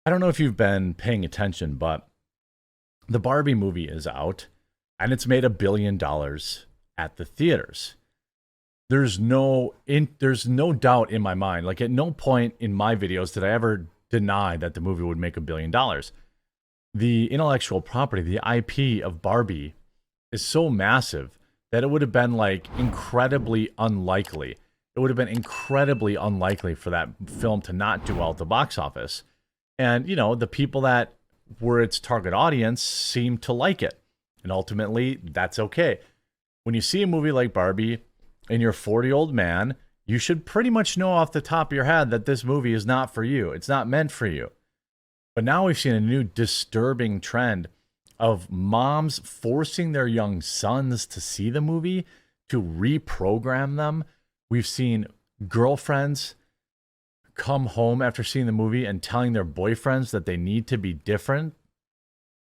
I don't know if you've been paying attention, but the Barbie movie is out and it's made $1 billion at the theaters. There's no doubt in my mind. Like at no point in my videos did I ever deny that the movie would make $1 billion. The intellectual property, the IP of Barbie is so massive that it would have been like incredibly unlikely. It would have been incredibly unlikely for that film to not do well at the box office. And, the people that were its target audience seemed to like it. And ultimately, that's okay. When you see a movie like Barbie and you're a 40-year-old man, you should pretty much know off the top of your head that this movie is not for you. It's not meant for you. But now we've seen a new disturbing trend of moms forcing their young sons to see the movie, to reprogram them. We've seen girlfriends come home after seeing the movie and telling their boyfriends that they need to be different.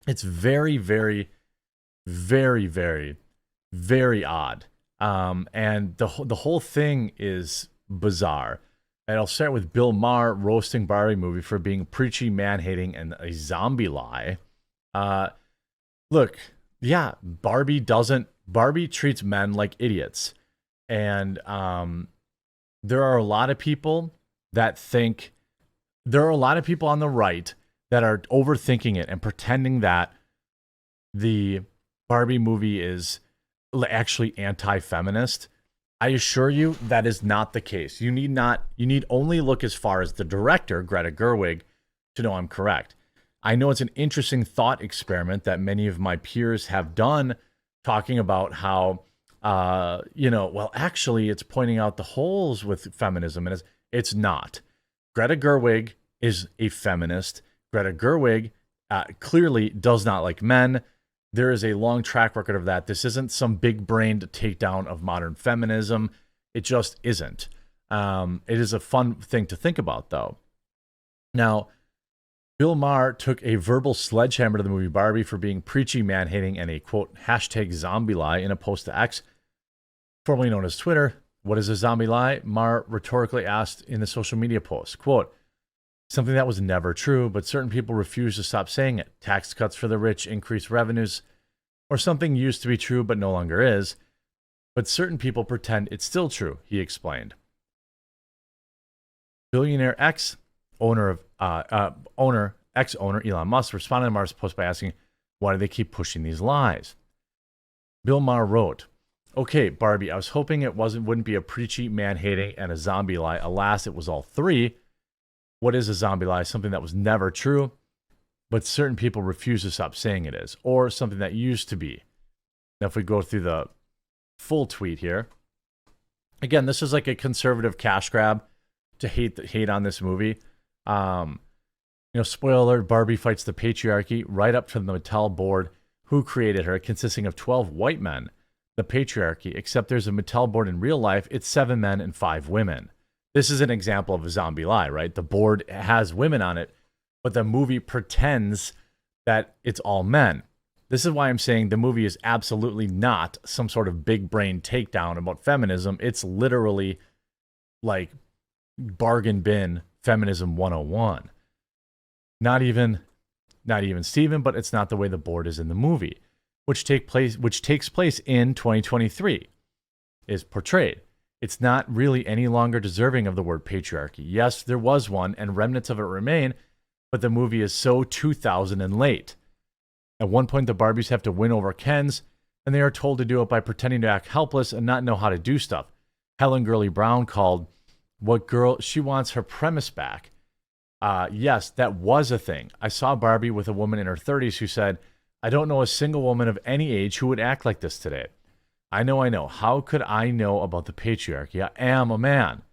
It's very, very, very, very, very odd. And the whole thing is bizarre. And I'll start with Bill Maher roasting Barbie movie for being preachy, man-hating, and a zombie lie. Look, yeah, Barbie treats men like idiots. And there are a lot of people on the right that are overthinking it and pretending that the Barbie movie is actually anti-feminist. I assure you that is not the case. You need only look as far as the director, Greta Gerwig, to know I'm correct. I know it's an interesting thought experiment that many of my peers have done, talking about how, actually it's pointing out the holes with feminism, and it's not. Greta Gerwig is a feminist. Greta Gerwig clearly does not like men. There is a long track record of that. This isn't some big-brained takedown of modern feminism. It just isn't. It is a fun thing to think about, though. Now, Bill Maher took a verbal sledgehammer to the movie Barbie for being preachy, man-hating, and a, quote, #zombie lie in a post to X, formerly known as Twitter. What is a zombie lie? Maher rhetorically asked in the social media post, quote, something that was never true, but certain people refuse to stop saying it. Tax cuts for the rich, increased revenues, or something used to be true but no longer is. But certain people pretend it's still true, he explained. Billionaire ex-owner Elon Musk responded to Maher's post by asking, why do they keep pushing these lies? Bill Maher wrote, okay, Barbie, I was hoping it wouldn't be a preachy, man-hating, and a zombie lie. Alas, it was all three. What is a zombie lie? Something that was never true, but certain people refuse to stop saying it is, or something that used to be. Now, if we go through the full tweet here, again, this is like a conservative cash grab to hate on this movie. Spoiler alert, Barbie fights the patriarchy right up to the Mattel board who created her, consisting of 12 white men. The patriarchy, except there's a Mattel board in real life, it's 7 men and 5 women. This is an example of a zombie lie, right? The board has women on it, but the movie pretends that it's all men. This is why I'm saying the movie is absolutely not some sort of big brain takedown about feminism. It's literally like bargain bin feminism 101. Not even Steven, but it's not the way the board is in the movie, which takes place in 2023, is portrayed. It's not really any longer deserving of the word patriarchy. Yes, there was one, and remnants of it remain, but the movie is so 2000 and late. At one point, the Barbies have to win over Kens, and they are told to do it by pretending to act helpless and not know how to do stuff. Helen Gurley Brown called she wants her premise back. Yes, that was a thing. I saw Barbie with a woman in her 30s who said, I don't know a single woman of any age who would act like this today. I know. How could I know about the patriarchy? I am a man.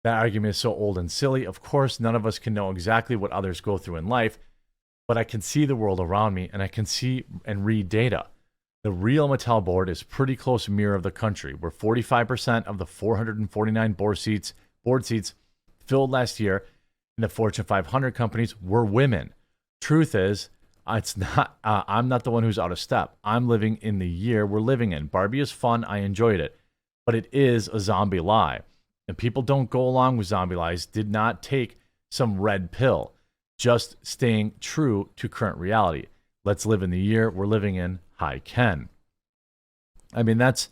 That argument is so old and silly. Of course, none of us can know exactly what others go through in life, but I can see the world around me, and I can see and read data. The real Mattel board is pretty close mirror of the country, where 45% of the 449 board seats filled last year in the Fortune 500 companies were women. Truth is, it's not. I'm not the one who's out of step. I'm living in the year we're living in. Barbie is fun. I enjoyed it. But it is a zombie lie. And people don't go along with zombie lies, did not take some red pill. just staying true to current reality. Let's live in the year we're living in. Hi, Ken. I mean, that's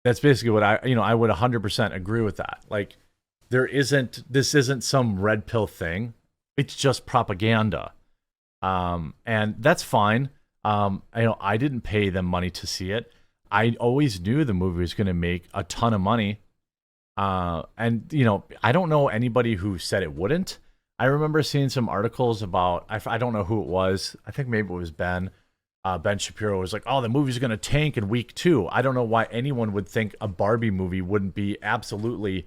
basically what I would 100% agree with that. Like, this isn't some red pill thing. It's just propaganda. And that's fine. I didn't pay them money to see it. I always knew the movie was going to make a ton of money. And I don't know anybody who said it wouldn't. I remember seeing some articles about, I don't know who it was. I think maybe it was Ben. Ben Shapiro was like, oh, the movie's going to tank in week 2. I don't know why anyone would think a Barbie movie wouldn't be absolutely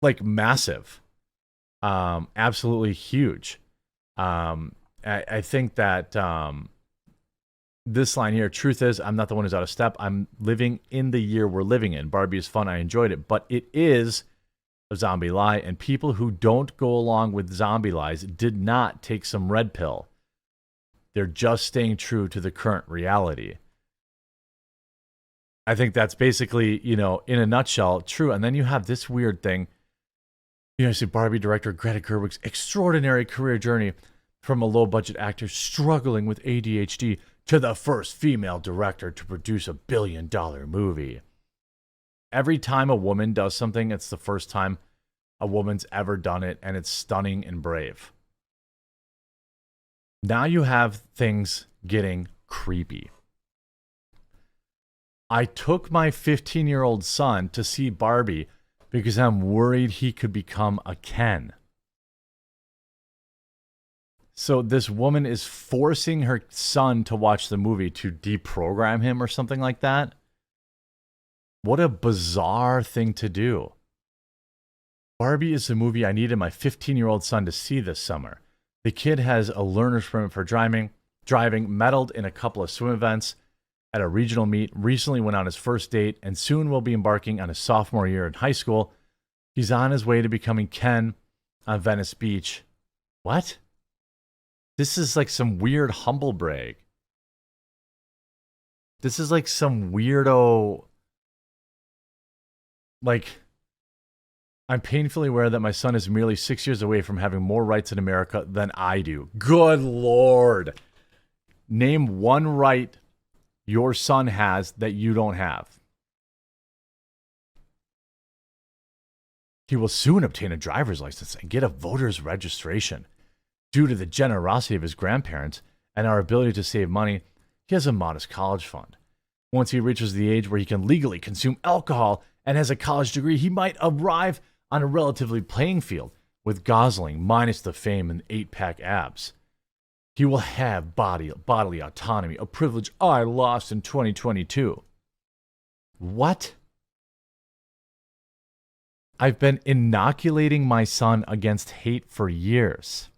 like massive. Absolutely huge. I think that this line here, truth is, I'm not the one who's out of step. I'm living in the year we're living in. Barbie is fun. I enjoyed it. But it is a zombie lie. And people who don't go along with zombie lies did not take some red pill. They're just staying true to the current reality. I think that's basically, in a nutshell, true. And then you have this weird thing. You see Barbie director Greta Gerwig's extraordinary career journey from a low-budget actor struggling with ADHD to the first female director to produce $1 billion movie. Every time a woman does something, it's the first time a woman's ever done it, and it's stunning and brave. Now you have things getting creepy. I took my 15-year-old son to see Barbie because I'm worried he could become a Ken. So this woman is forcing her son to watch the movie to deprogram him or something like that. What a bizarre thing to do. Barbie is the movie I needed my 15-year-old son to see this summer. The kid has a learner's permit for driving, medaled in a couple of swim events at a regional meet, recently went on his first date, and soon will be embarking on his sophomore year in high school. He's on his way to becoming Ken on Venice Beach. What? This is like some weird humble brag. This is like some weirdo. Like, I'm painfully aware that my son is merely 6 years away from having more rights in America than I do. Good Lord. Name one right your son has that you don't have. He will soon obtain a driver's license and get a voter's registration. Due to the generosity of his grandparents and our ability to save money, he has a modest college fund. Once he reaches the age where he can legally consume alcohol and has a college degree, he might arrive on a relatively playing field with Gosling minus the fame and 8-pack abs. He will have bodily autonomy, a privilege I lost in 2022. What? I've been inoculating my son against hate for years.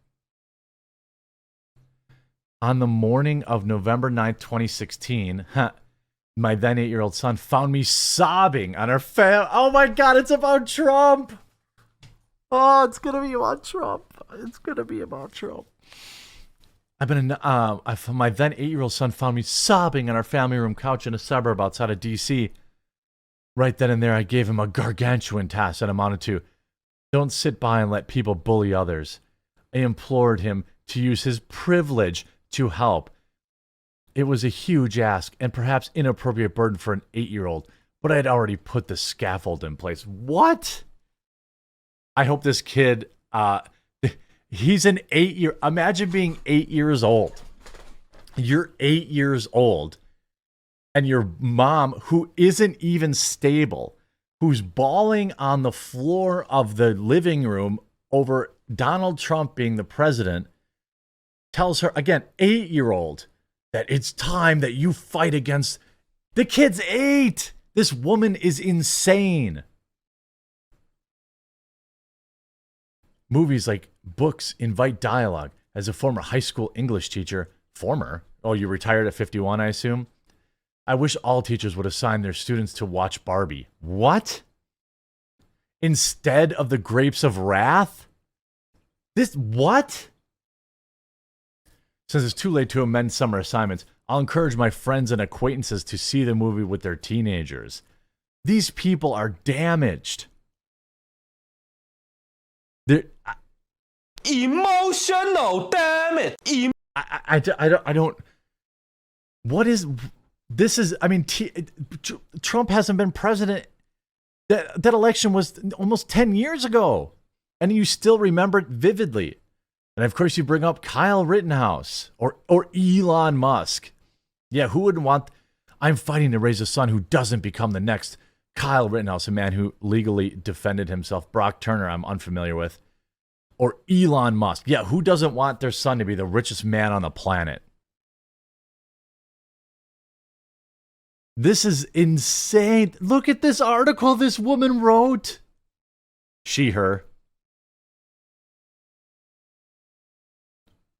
On the morning of November 9th, 2016, my then 8-year-old son found me sobbing on our Oh my God, it's about Trump. Oh, it's going to be about Trump. It's going to be about Trump. My then 8-year-old son found me sobbing on our family room couch in a suburb outside of D.C. Right then and there, I gave him a gargantuan task that amounted to, don't sit by and let people bully others. I implored him to use his privilege to help. It was a huge ask and perhaps inappropriate burden for an 8-year-old, but I had already put the scaffold in place. What? I hope this kid, he's an 8-year, imagine being 8 years old. You're 8 years old, and your mom, who isn't even stable, who's bawling on the floor of the living room over Donald Trump being the president, tells her, again, 8-year-old, that it's time that you fight against. The kid's 8. This woman is insane. Movies like books invite dialogue. As a former high school English teacher, oh, you retired at 51, I assume? I wish all teachers would assign their students to watch Barbie. What? Instead of the Grapes of Wrath? What? Since it's too late to amend summer assignments, I'll encourage my friends and acquaintances to see the movie with their teenagers. These people are damaged. Emotional, damn it. I don't. What is this? I mean, Trump hasn't been president. That election was almost 10 years ago, and you still remember it vividly. And of course, you bring up Kyle Rittenhouse or Elon Musk. Yeah, who wouldn't want? I'm fighting to raise a son who doesn't become the next Kyle Rittenhouse, a man who legally defended himself. Brock Turner, I'm unfamiliar with. Or Elon Musk. Yeah, who doesn't want their son to be the richest man on the planet? This is insane. Look at this article this woman wrote. She, her.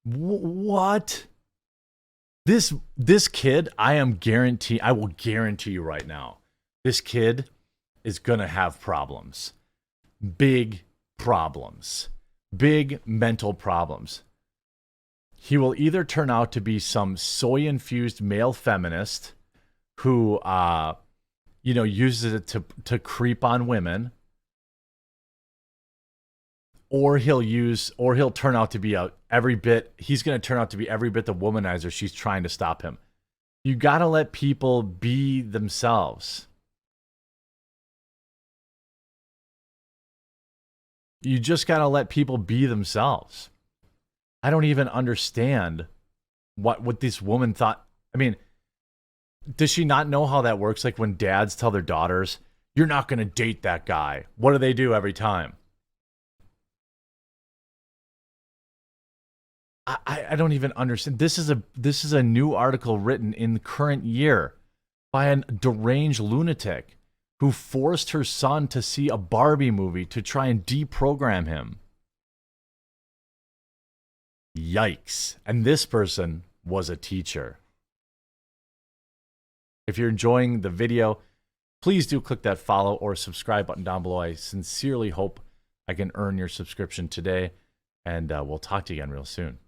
What? This kid, I will guarantee you right now, this kid is going to have problems. Big problems. Big mental problems. He will either turn out to be some soy-infused male feminist who, uses it to creep on women, or he'll turn out to be he's going to turn out to be every bit the womanizer she's trying to stop him. You got to let people be themselves. You just got to let people be themselves. I don't even understand what this woman thought. I mean, does she not know how that works? Like when dads tell their daughters, you're not going to date that guy. What do they do every time? I don't even understand. This is a new article written in the current year by a deranged lunatic who forced her son to see a Barbie movie to try and deprogram him. Yikes. And this person was a teacher. If you're enjoying the video, please do click that follow or subscribe button down below. I sincerely hope I can earn your subscription today, and we'll talk to you again real soon.